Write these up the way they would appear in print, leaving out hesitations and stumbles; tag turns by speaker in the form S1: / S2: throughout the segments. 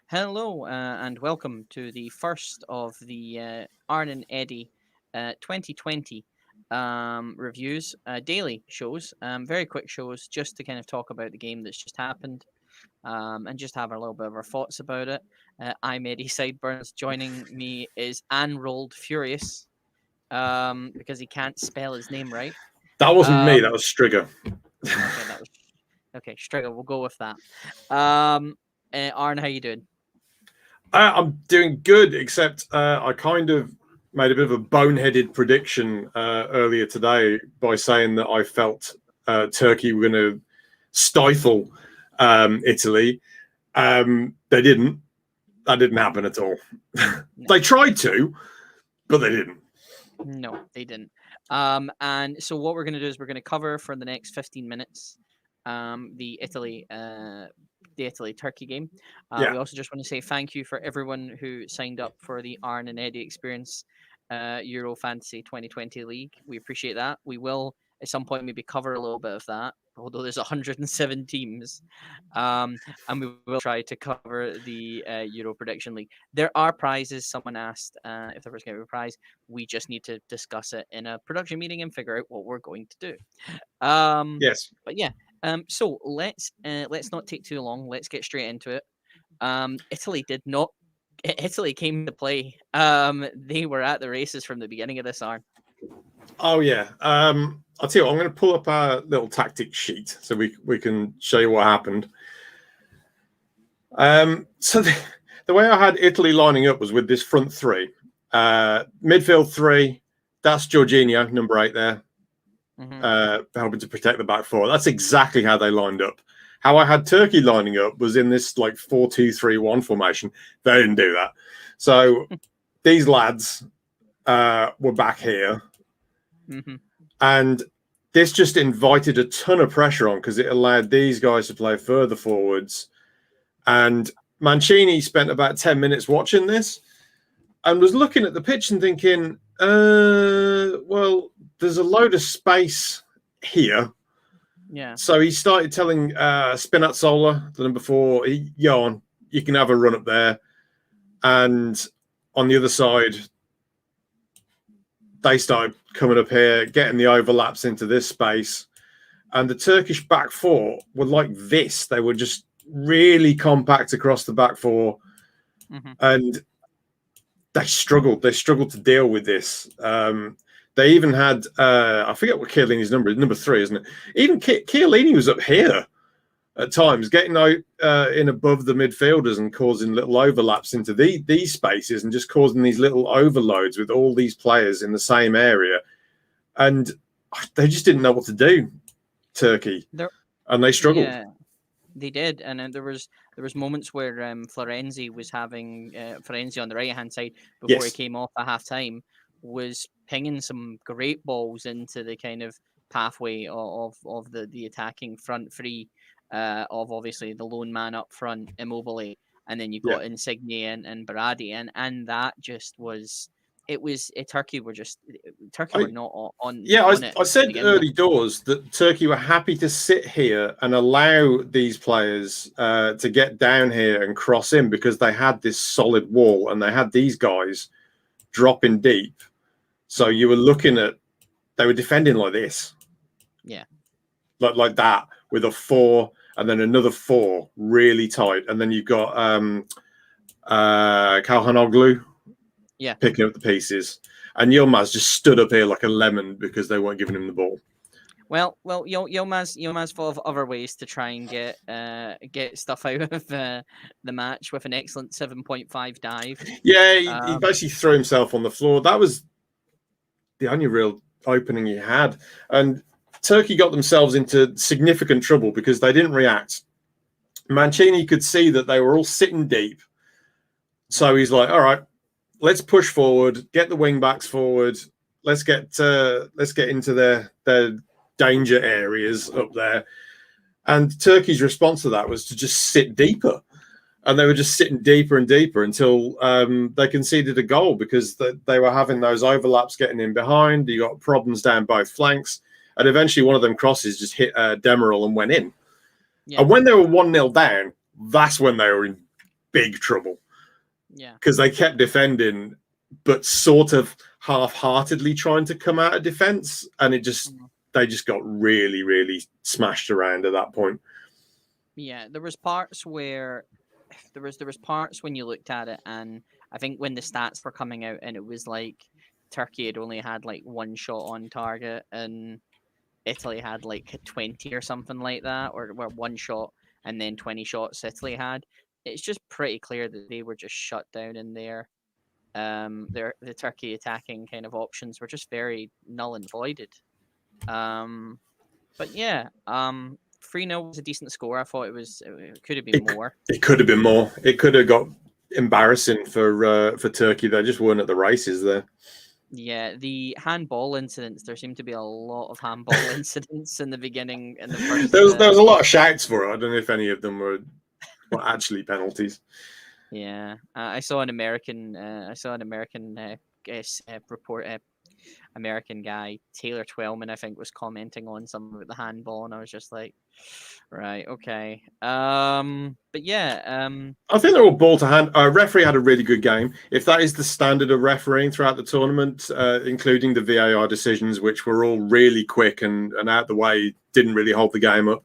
S1: Hello and welcome to the first of the Arn Eddie 2020 reviews, daily shows, very quick shows, just to kind of talk about the game that's just happened and just have a little bit of our thoughts about it. I'm Eddie Sideburns. Joining me is Anne Rolled Furious because he can't spell his name right.
S2: That wasn't me. That
S1: Um,
S2: was Strigger.
S1: okay, that was okay. Strigger, we'll go with that. Arn, how you doing?
S2: I'm doing good, except I kind of made a bit of a boneheaded prediction earlier today by saying that I felt Turkey were going to stifle Italy. They didn't. That didn't happen at all.
S1: No.
S2: They tried to, but they didn't.
S1: No, they didn't. And so what we're going to do is we're going to cover for the next 15 minutes the Italy Turkey game. We
S2: Yeah.
S1: also just want to say thank you for everyone who signed up for the Arn and Eddie Experience Euro Fantasy 2020 League. We appreciate that. We will at some point maybe cover a little bit of that, although there's 107 teams. And we will try to cover the Euro Prediction League. There are prizes. Someone asked if there was going to be a prize. We just need to discuss it in a production meeting and figure out what we're going to do.
S2: Yes.
S1: But yeah, so let's not take too long. Let's get straight into it. Italy did not. Italy came to play. They were at the races from the beginning of this arm.
S2: Oh yeah. I'll tell you what, I'm going to pull up our little tactic sheet so we can show you what happened. So the way I had Italy lining up was with this front three. Midfield three, that's Jorginho, number 8 there, helping to protect the back four. That's exactly how they lined up. How I had Turkey lining up was in this like 4-2-3-1 formation. They didn't do that. So these lads were back here. And this just invited a ton of pressure on because it allowed these guys to play further forwards. And Mancini spent about 10 minutes watching this and was looking at the pitch and thinking, well, there's a load of space here.
S1: Yeah.
S2: So he started telling Spinazzola, the number 4, go on, you can have a run up there. And on the other side, they started coming up here, getting the overlaps into this space. And the Turkish back four were like this. They were just really compact across the back four. And they struggled. They struggled to deal with this. They even had, I forget what Chiellini's number is, number 3, isn't it? Even Chiellini was up here at times, getting out in above the midfielders and causing little overlaps into these spaces and just causing these little overloads with all these players in the same area. And they just didn't know what to do, Turkey. And they struggled.
S1: Yeah, they did. And then there was moments where Florenzi was having Florenzi on the right hand side before he came off at half time was pinging some great balls into the kind of pathway of the attacking front three of obviously the lone man up front, Immobile, and then you got Insigne and Berardi, and that just was. Turkey were not on.
S2: Yeah,
S1: on
S2: I said early doors that Turkey were happy to sit here and allow these players to get down here and cross in because they had this solid wall and they had these guys dropping deep. So you were looking at, they were defending like this.
S1: Yeah.
S2: Like that with a 4 and then another 4 really tight. And then you've got Kalhanoglu picking up the pieces. And Yilmaz just stood up here like a lemon because they weren't giving him the ball.
S1: Well, Yilmaz thought of other ways to try and get stuff out of the match with an excellent 7.5 dive.
S2: Yeah, he basically threw himself on the floor. That was the only real opening he had. And Turkey got themselves into significant trouble because they didn't react. Mancini could see that they were all sitting deep. So he's like, all right, let's push forward, get the wing backs forward. Let's get into their danger areas up there. And Turkey's response to that was to just sit deeper. And they were just sitting deeper and deeper until they conceded a goal because they were having those overlaps getting in behind. You got problems down both flanks. And eventually one of them crosses just hit Demiral and went in. Yeah. And when they were 1-0 down, that's when they were in big trouble.
S1: Yeah.
S2: Because they kept defending, but sort of half-heartedly trying to come out of defense, and they just got really, really smashed around at that point.
S1: Yeah, there was parts where there was parts when you looked at it, and I think when the stats were coming out, and it was like Turkey had only had like one shot on target, and Italy had like 20 or something like that, or one shot and then 20 shots Italy had. It's just pretty clear that they were just shut down in there. The Turkey attacking kind of options were just very null and voided. But yeah, 3-0 was a decent score. I thought it could have been more.
S2: It could have been more. It could have got embarrassing for Turkey. They just weren't at the races there.
S1: Yeah, the handball incidents. There seemed to be a lot of handball incidents in the beginning. In the first,
S2: there was a lot of shouts for it. I don't know if any of them were actually penalties.
S1: Yeah, I saw an American. Report. American guy, Taylor Twellman, I think, was commenting on some of the handball, and I was just like, right, okay. But yeah,
S2: I think they're all ball to hand. Referee had a really good game. If that is the standard of refereeing throughout the tournament, including the VAR decisions, which were all really quick and out the way, didn't really hold the game up.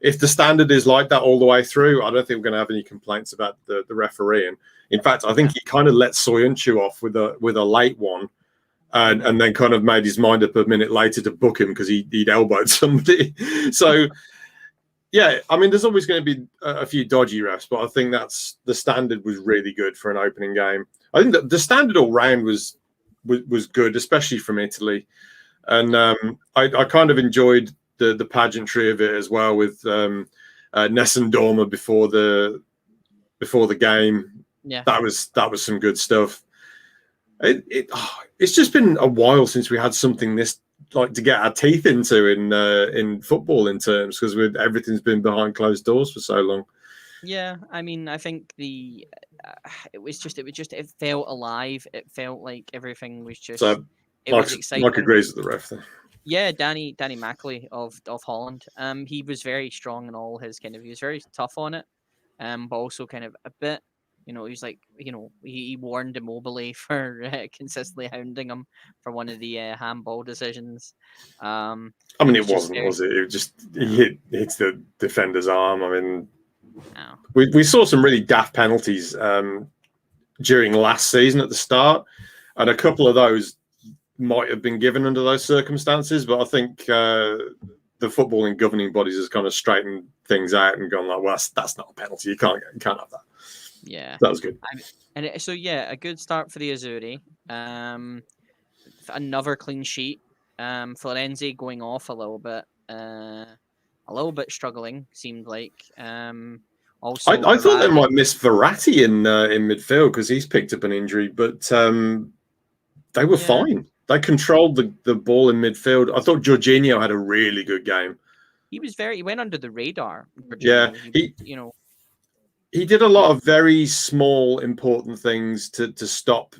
S2: If the standard is like that all the way through, I don't think we're going to have any complaints about the refereeing. In fact, I think he kind of let Soyuncu off with a late one. And then kind of made his mind up a minute later to book him because he'd elbowed somebody. So, yeah, I mean, there's always going to be a few dodgy refs, but I think that's the standard was really good for an opening game. I think that the standard all round was good, especially from Italy. And I kind of enjoyed the pageantry of it as well with Nessun Dorma before the game.
S1: Yeah,
S2: that was some good stuff. It's just been a while since we had something this like to get our teeth into in football in terms because everything's been behind closed doors for so long.
S1: Yeah, I mean, I think it felt alive. It felt like everything was just.
S2: So,
S1: it was exciting.
S2: Mike agrees with the ref there.
S1: Yeah, Danny Mackley of Holland. He was very strong in all his kind of. He was very tough on it, but also kind of a bit. He's like, he warned Immobile for consistently hounding him for one of the handball decisions.
S2: I mean, it wasn't, was it? It just he hits the defender's arm. I mean, we saw some really daft penalties during last season at the start, and a couple of those might have been given under those circumstances. But I think the footballing governing bodies has kind of straightened things out and gone like, well, that's not a penalty. You can't have that.
S1: Yeah,
S2: that was good.
S1: A good start for the Azzurri. Another clean sheet. Florenzi going off a little bit struggling. Seemed like. Also,
S2: I thought they might miss Verratti in midfield because he's picked up an injury, but they were fine. They controlled the ball in midfield. I thought Jorginho had a really good game.
S1: He went under the radar.
S2: Jorginho. Yeah, he did a lot of very small, important things to stop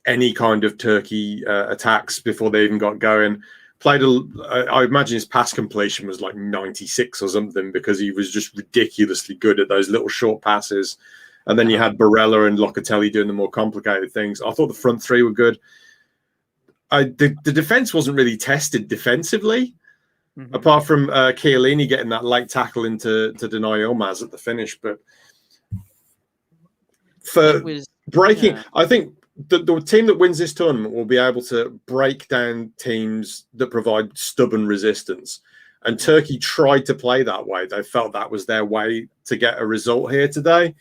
S2: any kind of Turkey attacks before they even got going. I imagine his pass completion was like 96 or something because he was just ridiculously good at those little short passes. And then you had Barella and Locatelli doing the more complicated things. I thought the front three were good. The defense wasn't really tested defensively, apart from Chiellini getting that late tackle to deny Yilmaz at the finish. But for breaking, I think the team that wins this tournament will be able to break down teams that provide stubborn resistance. And Turkey tried to play that way. They felt that was their way to get a result here today.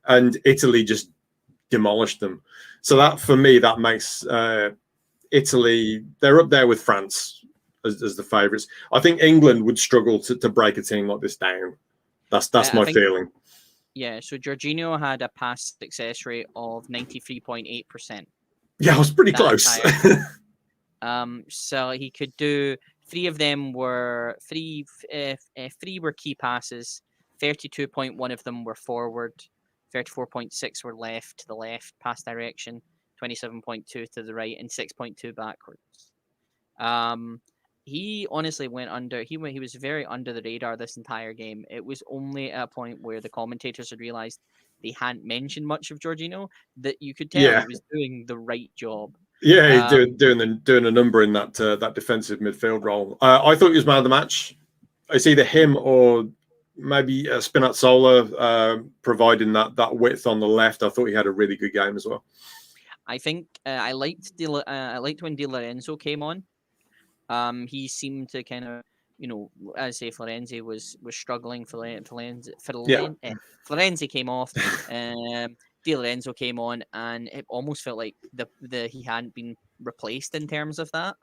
S2: And Italy just demolished them. So that, for me, that makes Italy, they're up there with France as the favourites. I think England would struggle to break a team like this down. That's my feeling.
S1: Yeah, so Jorginho had a pass success rate of 93.8%.
S2: Yeah, I was pretty close.
S1: So he could do three were key passes. 32.1 of them were forward. 34.6 were left to the left pass direction. 27.2 to the right, and 6.2 backwards. He honestly went under. He was very under the radar this entire game. It was only at a point where the commentators had realized they hadn't mentioned much of Jorginho, that you could tell
S2: Yeah.
S1: he was doing the right job.
S2: Yeah, he's doing a number in that defensive midfield role. I thought he was man of the match. It's either him or maybe Spinazzola providing that width on the left. I thought he had a really good game as well.
S1: I think I liked when Di Lorenzo came on. He seemed to kind of, as I say, Florenzi was struggling. Florenzi came off. Di Lorenzo came on, and it almost felt like he hadn't been replaced in terms of that.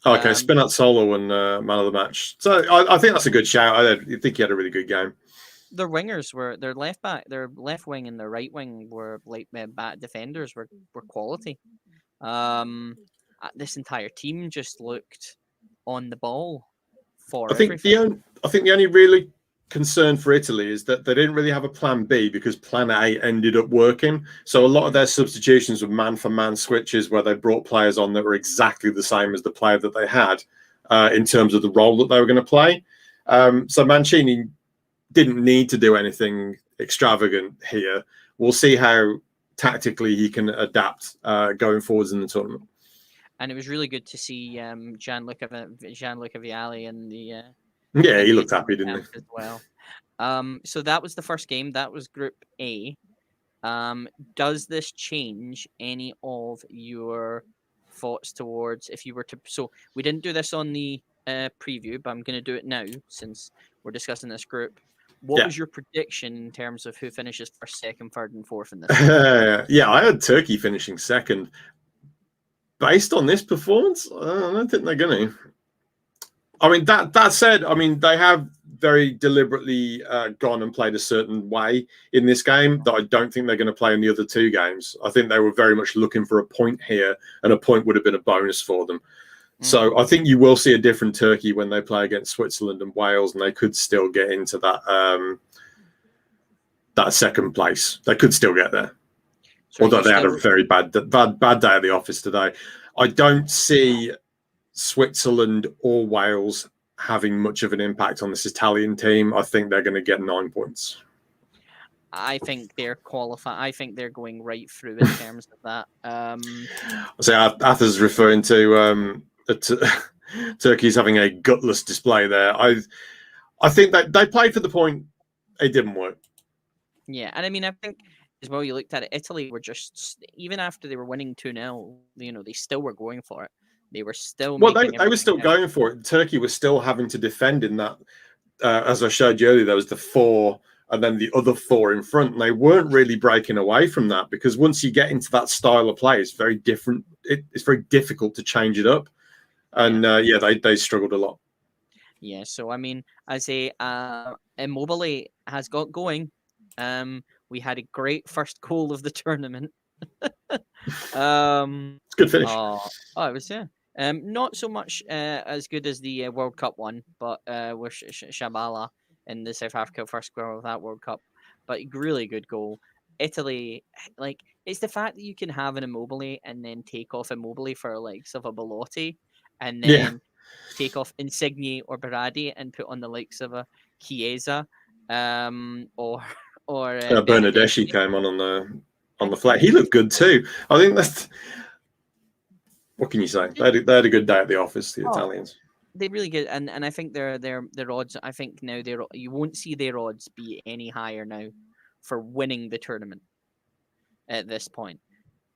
S2: Okay, Spinazzola won man of the match. So I think that's a good shout. I think he had a really good game.
S1: Their wingers their left wing and their right wing were like back defenders were quality. This entire team just looked on the ball for everything.
S2: I think the only really concern for Italy is that they didn't really have a plan B because plan A ended up working. So a lot of their substitutions were man-for-man switches where they brought players on that were exactly the same as the player that they had in terms of the role that they were going to play. So Mancini didn't need to do anything extravagant here. We'll see how tactically he can adapt going forwards in the tournament.
S1: And it was really good to see Gianluca Vialli in the
S2: yeah, he looked happy, didn't he?
S1: As well. So that was the first game. That was Group A. Does this change any of your thoughts towards if you were to? So we didn't do this on the preview, but I'm going to do it now since we're discussing this group. What was your prediction in terms of who finishes first, second, third, and fourth in this?
S2: Yeah, I had Turkey finishing second. Based on this performance, I don't think they're going to. I mean, that said, I mean, they have very deliberately gone and played a certain way in this game that I don't think they're going to play in the other two games. I think they were very much looking for a point here, and a point would have been a bonus for them. So I think you will see a different Turkey when they play against Switzerland and Wales, and they could still get into that that second place. They could still get there. So although they had a very bad day at the office today. I don't see Switzerland or Wales having much of an impact on this Italian team. I think they're going to get 9 points.
S1: I think they're qualified. I think they're going right through in terms of that.
S2: So Arthur's referring to Turkey's having a gutless display there. I think that they played for the point. It didn't work.
S1: Yeah, and I mean, I think as well, you looked at it, Italy were just, even after they were winning 2-0, they still were going for it. They were still
S2: they were still going for it. Turkey was still having to defend in that. As I showed you earlier, there was the 4 and then the other 4 in front, and they weren't really breaking away from that because once you get into that style of play, it's very different. It's very difficult to change it up. And they struggled a lot.
S1: Yeah, so I mean, I say Immobile has got going. We had a great first goal of the tournament.
S2: Good finish.
S1: Oh, it was not so much as good as the World Cup one, but with Shabala in the South Africa first goal of that World Cup. But really good goal. Italy, like, it's the fact that you can have an Immobile and then take off Immobile for likes of a Belotti, and then take off Insigne or Berardi and put on the likes of a Chiesa, or
S2: Bernardeschi came on the flat. He looked good too. I think that's. What can you say? They had a good day at the office, the Italians.
S1: They really good, and I think their odds. I think now you won't see their odds be any higher now for winning the tournament at this point.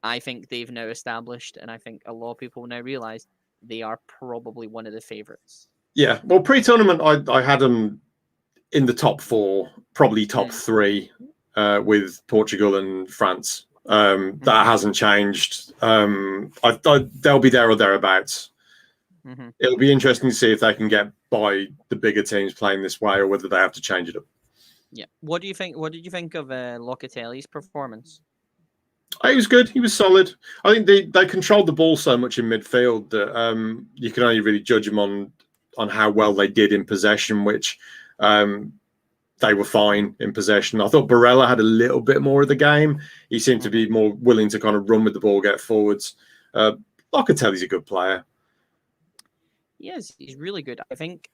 S1: I think they've now established, and I think a lot of people now realize they are probably one of the favorites. Yeah,
S2: well, pre-tournament, I had them in the top 4, probably top 3, with Portugal and France. That hasn't changed. They'll be there or thereabouts. It'll be interesting to see if they can get by the bigger teams playing this way, or whether they have to change it up.
S1: Yeah. What do you think? What did you think of Locatelli's performance?
S2: He was good. He was solid. I think they controlled the ball so much in midfield that you can only really judge them on how well they did in possession, which they were fine in possession. I thought Barella had a little bit more of the game. He seemed to be more willing to kind of run with the ball, get forwards. Locatelli's a good player.
S1: Yes, he's really good. I think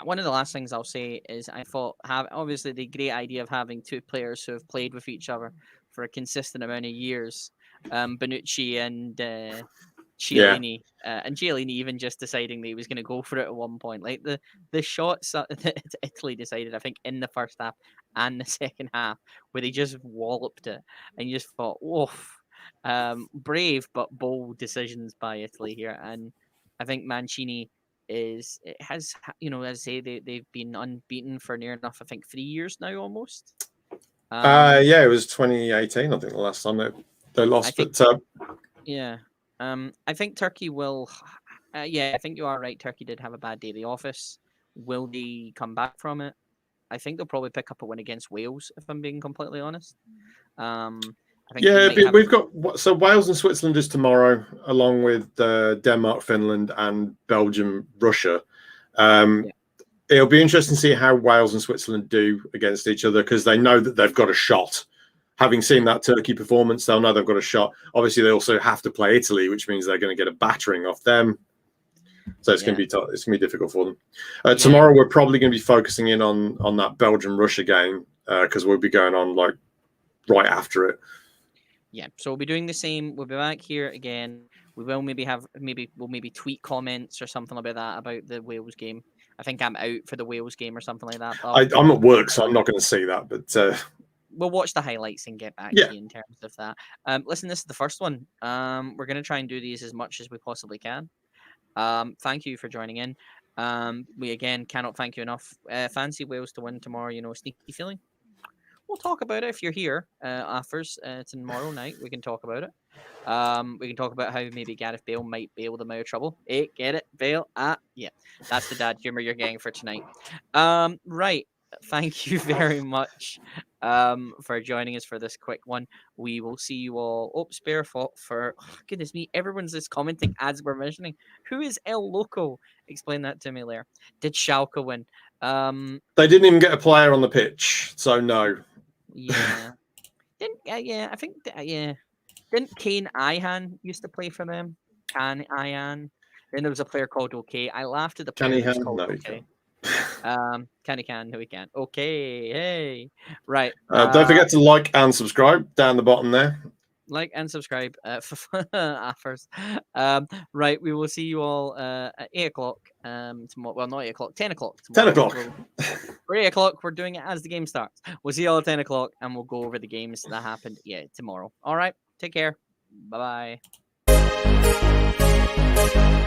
S1: one of the last things I'll say is I thought obviously the great idea of having two players who have played with each other for a consistent amount of years, Bonucci and Chiellini, and Chiellini even just deciding that he was going to go for it at one point. Like the shots that Italy decided, I think, in the first half and the second half, where they just walloped it, and you just thought, "Woof." Brave but bold decisions by Italy here, and I think Mancini as I say, they've been unbeaten for near enough, I think, 3 years now almost.
S2: Yeah, it was 2018, I think, the last time they lost.
S1: I think Turkey will. I think you are right. Turkey did have a bad day at the office. Will they come back from it? I think they'll probably pick up a win against Wales, if I'm being completely honest. I think
S2: we've got Wales and Switzerland is tomorrow, along with Denmark, Finland, and Belgium, Russia. It'll be interesting to see how Wales and Switzerland do against each other, because they know that they've got a shot. Having seen that Turkey performance, they'll know they've got a shot. Obviously, they also have to play Italy, which means they're going to get a battering off them. So it's going to be tough. It's going to be difficult for them. Tomorrow, we're probably going to be focusing in on that Belgium-Russia game, because we'll be going on like right after it.
S1: Yeah, so we'll be doing the same. We'll be back here again. We will maybe tweet comments or something about that, about the Wales game. I think I'm out for the Wales game or something like that.
S2: I'm at work, so I'm not going to see that. But
S1: we'll watch the highlights and get back to you in terms of that. Listen, this is the first one. We're going to try and do these as much as we possibly can. Thank you for joining in. We again cannot thank you enough. Fancy Wales to win tomorrow. Sneaky feeling. We'll talk about it if you're here, offers tomorrow night. We can talk about it. We can talk about how maybe Gareth Bale might bail them out of trouble. Hey, get it, Bale? Yeah, that's the dad humor you're getting for tonight. Right. Thank you very much for joining us for this quick one. We will see you all. Oh, spare thought for goodness me, everyone's just commenting as we're mentioning. Who is El Loco? Explain that to me, Lair. Did Schalke win?
S2: They didn't even get a player on the pitch, so no.
S1: Yeah. I think Didn't Kane Ihan used to play for them? Can Ihan? Then there was a player called OK. I laughed at the player that was called OK. Can he can? No, he can't. Okay, hey, right.
S2: Don't forget to like and subscribe down the bottom there.
S1: Like and subscribe for offers. Right, we will see you all at 8 o'clock. Tomorrow, well, not 8 o'clock, 10 o'clock.
S2: 10 o'clock.
S1: For 8 o'clock, we're doing it as the game starts. We'll see you all at 10 o'clock, and we'll go over the games that happened. Tomorrow. All right, take care. Bye bye.